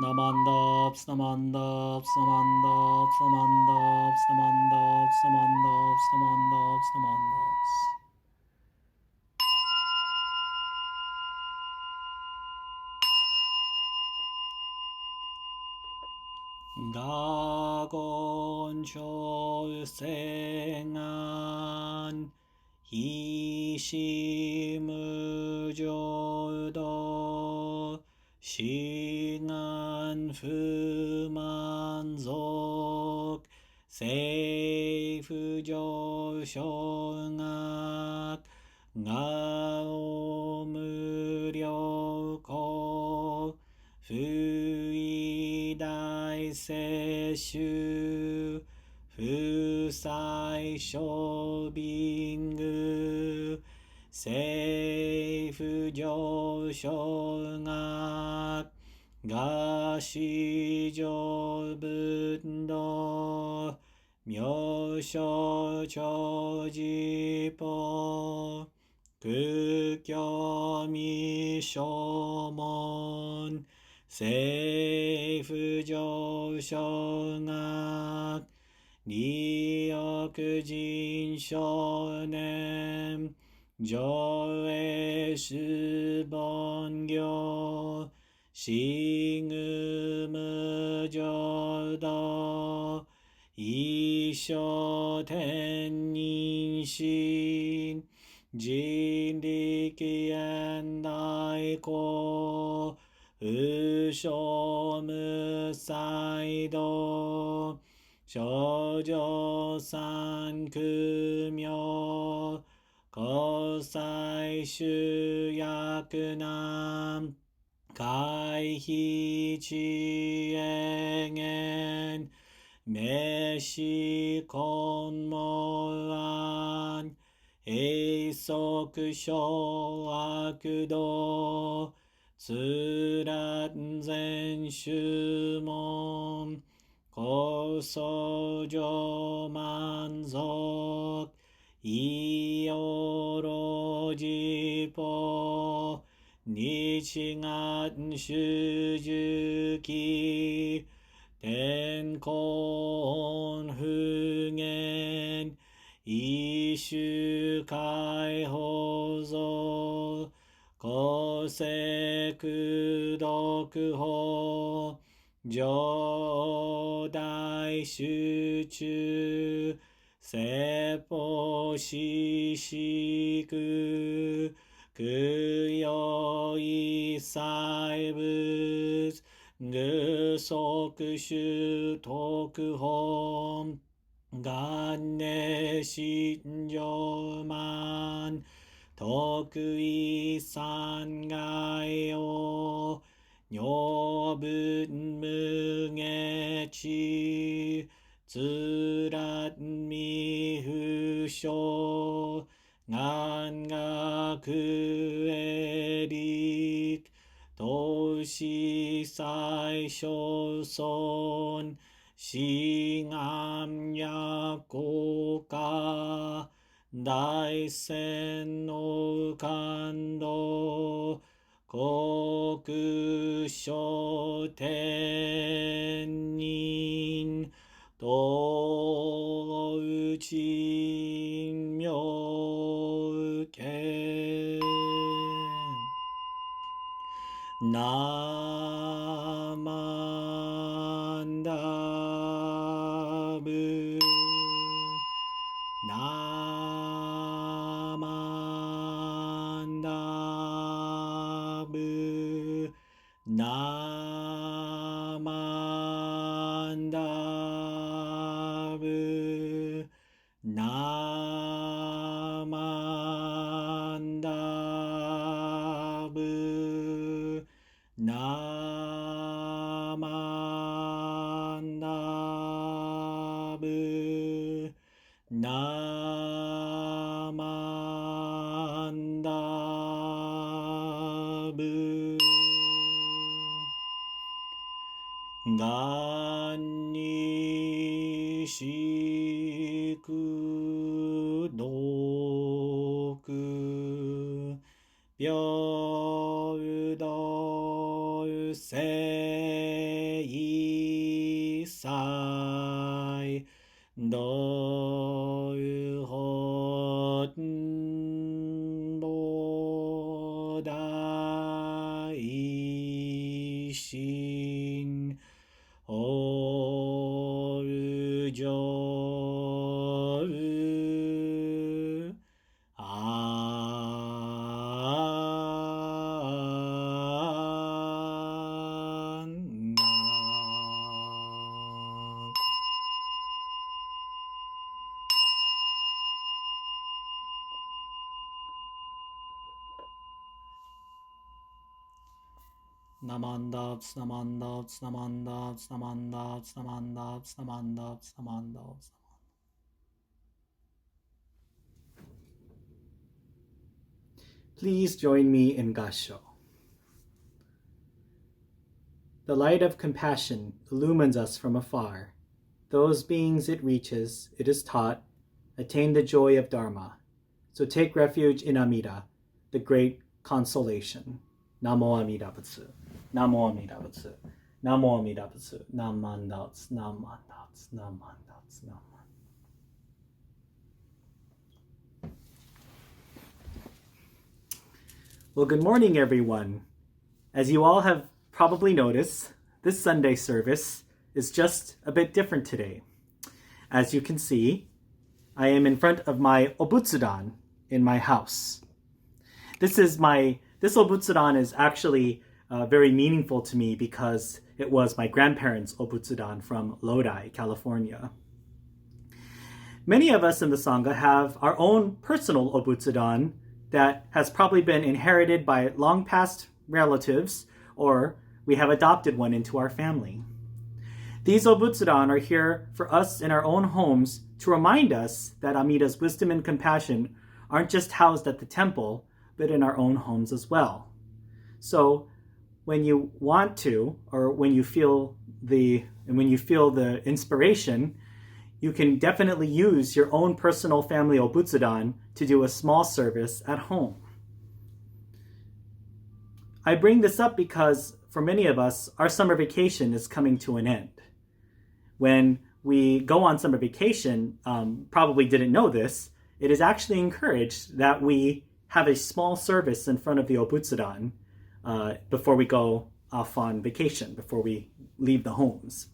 Namandaps, namandaps, namandaps, namandaps, namandaps, namandaps, namandaps, namandaps. 가건 절생한 희심의조도 싱한 후만족 세이프조성악 가오무려고 후이다이세슈 후사이쇼빙그 세이프조성악 가시조분도 묘쇼조지보 극겸이쇼몬 세이프조성악 니역진쇼넴 조회스번교 싱음의조도 이쇼텐인신 진리기엔다이고 의쇼무사이도 저조산금요 거사이슈야크남 가이히지행엔 메시콘모안 에이소크쇼아크도 스란센슈몬 고소조만석 이오로지포 니칭한 슈즈기 덴콘흥엔 이슈카이호소 고세크도크호 조다이슈추 세포시시그 그여이사이브스 그소크슈 토크홈 간내신조만 토크이산가요 뇨분뭉에치 쯔랏미흐쇼 난가그에릭 도시사이쇼손 싱암야고가 다이센노간도 고쿠쇼텐닌 도우진묘케 나만다브 나만다브 나만다브 나만다브 나만다브 나만다브 간니시쿠도쿠 뼈돌세 sai do hot bo dai shin oru jou Namandavs, namandavs, namandavs, namandavs, namandavs, namandavs, namandavs. Please join me in Gasho. The light of compassion illumines us from afar. Those beings it reaches, it is taught, attain the joy of Dharma. So take refuge in Amida, the great consolation. Namo Amida Butsu. Namo Amida Butsu. Namo Amida Butsu. Namandats, namandats, namandats, namandats. Well, good morning, everyone. As you all have probably noticed, this Sunday service is just a bit different today. As you can see, I am in front of my obutsudan in my house. This obutsudan is actually very meaningful to me because it was my grandparents' obutsudan from Lodi, California. Many of us in the Sangha have our own personal obutsudan that has probably been inherited by long past relatives, or we have adopted one into our family. These obutsudan are here for us in our own homes to remind us that Amida's wisdom and compassion aren't just housed at the temple, but in our own homes as well. So when you want to, or when you feel the inspiration, you can definitely use your own personal family obutsudan to do a small service at home. I bring this up because for many of us, our summer vacation is coming to an end. When we go on summer vacation, probably didn't know this, it is actually encouraged that we have a small service in front of the obutsudan before we go off on vacation, before we leave the homes.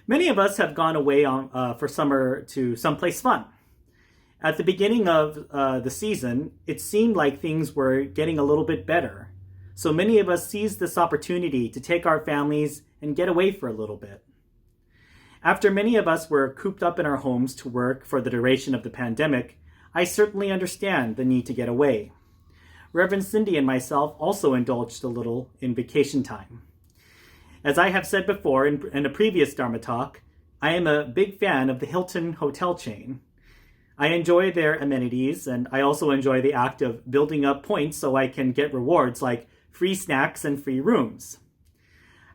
Many of us have gone away for summer to someplace fun. At the beginning of the season, it seemed like things were getting a little bit better. So many of us seized this opportunity to take our families and get away for a little bit. After many of us were cooped up in our homes to work for the duration of the pandemic, I certainly understand the need to get away. Reverend Cindy and myself also indulged a little in vacation time. As I have said before in a previous Dharma talk, I am a big fan of the Hilton hotel chain. I enjoy their amenities, and I also enjoy the act of building up points so I can get rewards like free snacks and free rooms.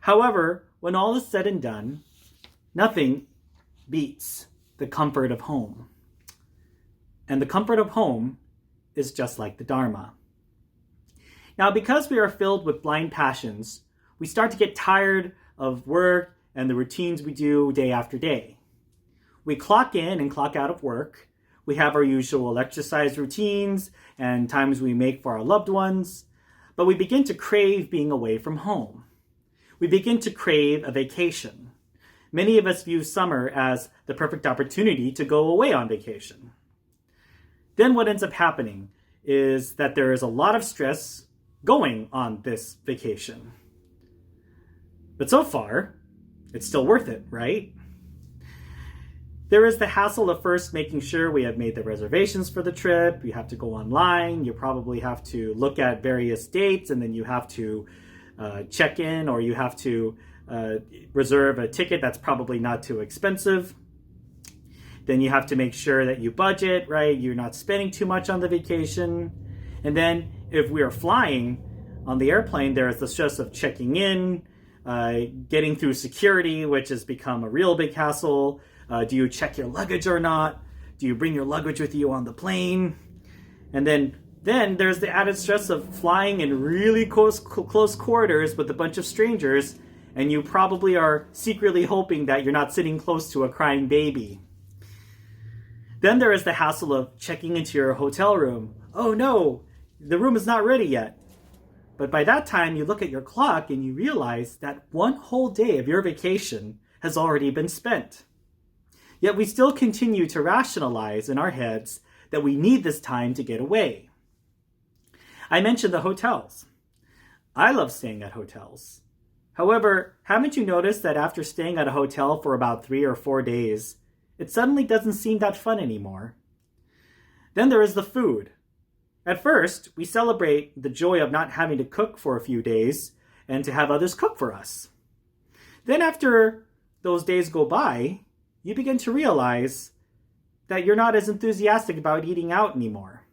However, when all is said and done, nothing beats the comfort of home. And the comfort of home is just like the Dharma. Now, because we are filled with blind passions, we start to get tired of work and the routines we do day after day. We clock in and clock out of work. We have our usual exercise routines and times we make for our loved ones, but we begin to crave being away from home. We begin to crave a vacation. Many of us view summer as the perfect opportunity to go away on vacation. Then what ends up happening is that there is a lot of stress going on this vacation. But so far, it's still worth it, right? There is the hassle of first making sure we have made the reservations for the trip. You have to go online. You probably have to look at various dates, and then you have to check in, or you have to reserve a ticket that's probably not too expensive. Then you have to make sure that you budget, right? You're not spending too much on the vacation. And then if we are flying on the airplane, there is the stress of checking in, getting through security, which has become a real big hassle. Do you check your luggage or not? Do you bring your luggage with you on the plane? And then there's the added stress of flying in really close quarters with a bunch of strangers and you probably are secretly hoping that you're not sitting close to a crying baby. Then there is the hassle of checking into your hotel room. Oh no, the room is not ready yet. But by that time, you look at your clock and you realize that one whole day of your vacation has already been spent. Yet we still continue to rationalize in our heads that we need this time to get away. I mentioned the hotels. I love staying at hotels. However, haven't you noticed that after staying at a hotel for about 3 or 4 days, it suddenly doesn't seem that fun anymore? Then there is the food. At first, we celebrate the joy of not having to cook for a few days and to have others cook for us. Then after those days go by, you begin to realize that you're not as enthusiastic about eating out anymore.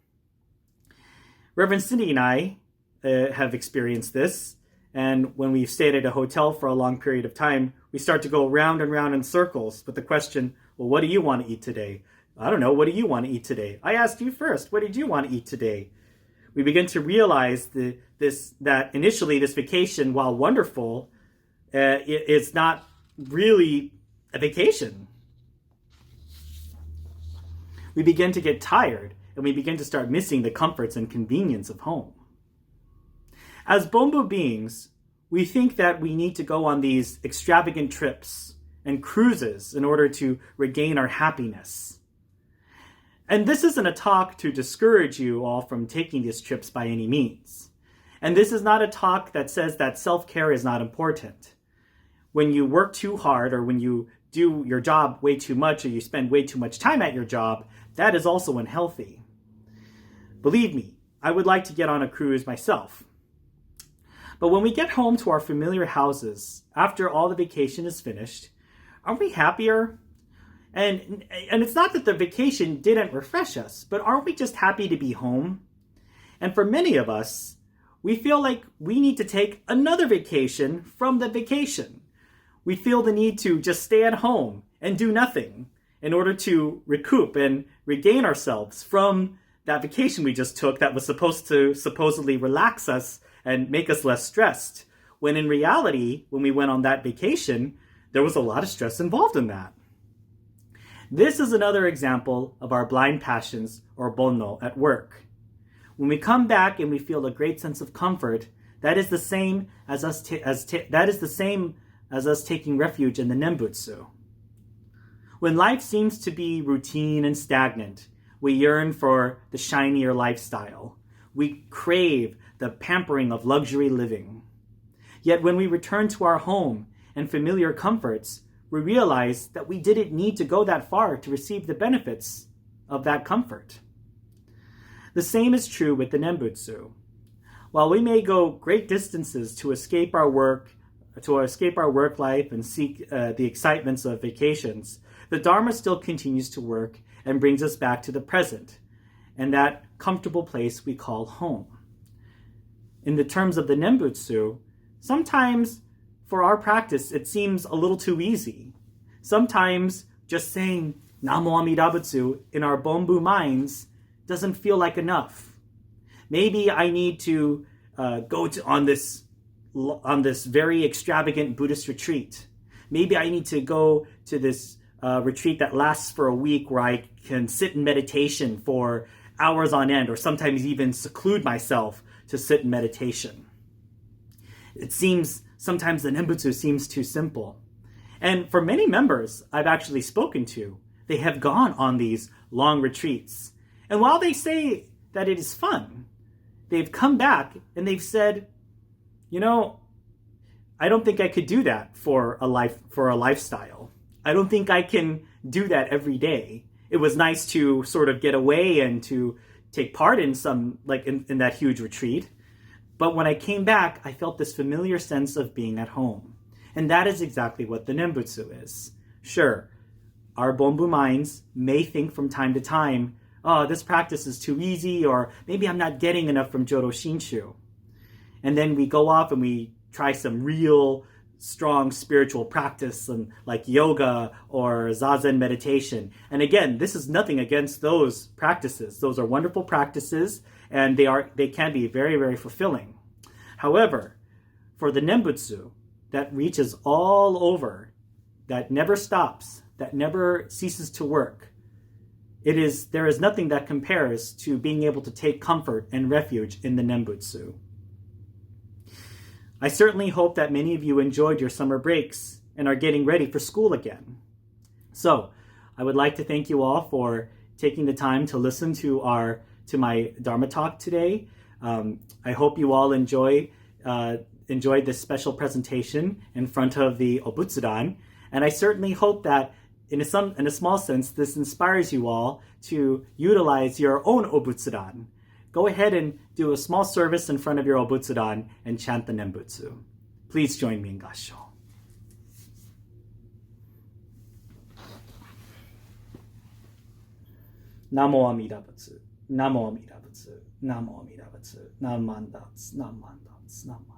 Reverend Cindy and I have experienced this, and when we've stayed at a hotel for a long period of time, we start to go round and round in circles with the question, well, what do you want to eat today? I don't know, what do you want to eat today? I asked you first, what did you want to eat today? We begin to realize that initially this vacation, while wonderful, it's not really a vacation. We begin to get tired, and we begin to start missing the comforts and convenience of home. As Bombu beings, we think that we need to go on these extravagant trips and cruises in order to regain our happiness. And this isn't a talk to discourage you all from taking these trips by any means. And this is not a talk that says that self-care is not important. When you work too hard, or when you do your job way too much, or you spend way too much time at your job, that is also unhealthy. Believe me, I would like to get on a cruise myself. But when we get home to our familiar houses, after all the vacation is finished, aren't we happier? And it's not that the vacation didn't refresh us, but aren't we just happy to be home? And for many of us, we feel like we need to take another vacation from the vacation. We feel the need to just stay at home and do nothing in order to recoup and regain ourselves from that vacation we just took that was supposed to supposedly relax us and make us less stressed. When in reality, when we went on that vacation, there was a lot of stress involved in that. This is another example of our blind passions, or bonno, at work. When we come back and we feel a great sense of comfort, that is the same as us taking refuge in the Nembutsu. When life seems to be routine and stagnant, we yearn for the shinier lifestyle. We crave the pampering of luxury living. Yet when we return to our home and familiar comforts, we realize that we didn't need to go that far to receive the benefits of that comfort. The same is true with the Nembutsu. While we may go great distances to escape our work life and seek the excitements of vacations, the Dharma still continues to work and brings us back to the present and that comfortable place we call home. In the terms of the Nembutsu, sometimes for our practice, it seems a little too easy. Sometimes just saying Namo Amida Butsu in our Bombu minds doesn't feel like enough. Maybe I need to go on this very extravagant Buddhist retreat. Maybe I need to go to this retreat that lasts for a week where I can sit in meditation for hours on end, or sometimes even seclude myself to sit in meditation. It seems sometimes the Nembutsu seems too simple. And for many members I've actually spoken to, they have gone on these long retreats. And while they say that it is fun, they've come back and they've said, I don't think I could do that for a lifestyle. I don't think I can do that every day. It was nice to sort of get away and to take part in some, in that huge retreat. But when I came back, I felt this familiar sense of being at home. And that is exactly what the Nembutsu is. Sure, our Bombu minds may think from time to time, oh, this practice is too easy, or maybe I'm not getting enough from Jodo Shinshu. And then we go off and we try some real strong spiritual practice, and like yoga or zazen meditation. And again, this is nothing against those practices. Those are wonderful practices, and they can be very, very fulfilling. However, for the Nembutsu, that reaches all over, that never stops, that never ceases to work. There is nothing that compares to being able to take comfort and refuge in the Nembutsu. I certainly hope that many of you enjoyed your summer breaks and are getting ready for school again. So, I would like to thank you all for taking the time to listen to my Dharma talk today. I hope you all enjoyed this special presentation in front of the Obutsudan, and I certainly hope that in a small sense, this inspires you all to utilize your own Obutsudan. Go ahead and do a small service in front of your Obutsudan and chant the Nembutsu. Please join me in Gassho. Namo Amida Butsu, Namo Amida Butsu, Namo Amida Butsu, Nam Mandats, Nam Mandats, Nam Mandats.